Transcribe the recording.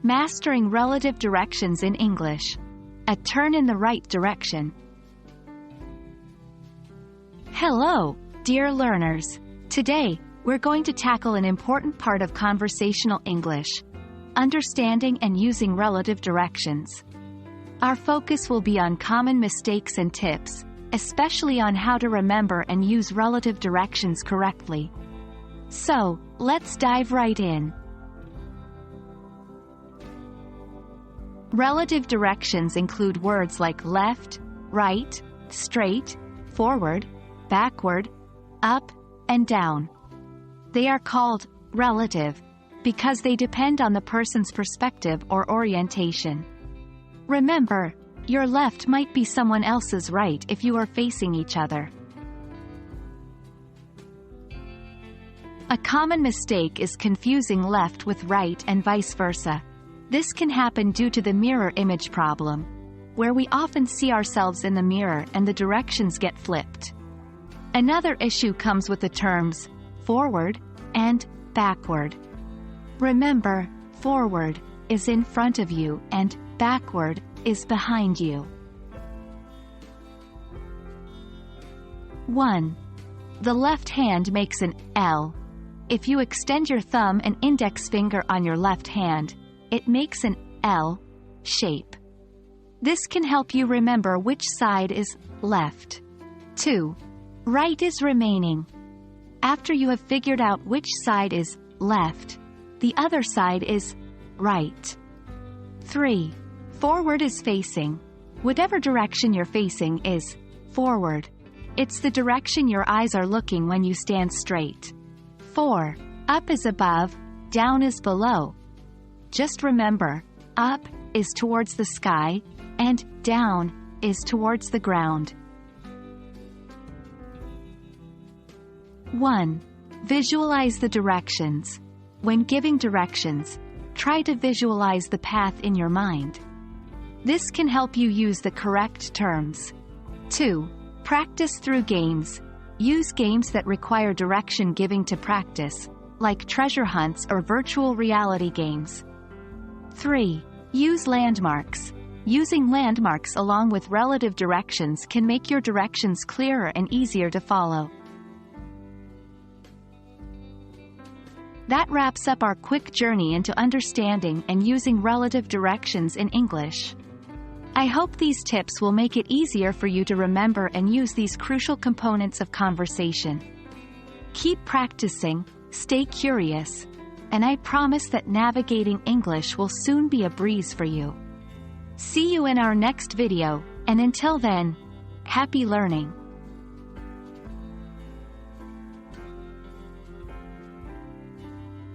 Mastering relative directions in English. A turn in the right direction. Hello, dear learners. Today, we're going to tackle an important part of conversational English: understanding and using relative directions. Our focus will be on common mistakes and tips, especially on how to remember and use relative directions correctly. So, let's dive right in. Relative directions include words like left, right, straight, forward, backward, up, and down. They are called relative because they depend on the person's perspective or orientation. Remember, your left might be someone else's right if you are facing each other. A common mistake is confusing left with right and vice versa. This can happen due to the mirror image problem, where we often see ourselves in the mirror and the directions get flipped. Another issue comes with the terms forward and backward. Remember, forward is in front of you and backward is behind you. 1. The left hand makes an L. If you extend your thumb and index finger on your left hand, it makes an L shape. This can help you remember which side is left. 2. Right is remaining. After you have figured out which side is left, the other side is right. 3. Forward is facing. Whatever direction you're facing is forward. It's the direction your eyes are looking when you stand straight. 4. Up is above, down is below. Just remember, up is towards the sky, and down is towards the ground. 1. Visualize the directions. When giving directions, try to visualize the path in your mind. This can help you use the correct terms. 2. Practice through games. Use games that require direction giving to practice, like treasure hunts or virtual reality games. 3. Use landmarks. Using landmarks along with relative directions can make your directions clearer and easier to follow. That wraps up our quick journey into understanding and using relative directions in English. I hope these tips will make it easier for you to remember and use these crucial components of conversation. Keep practicing, stay curious, and I promise that navigating English will soon be a breeze for you. See you in our next video, and until then, happy learning!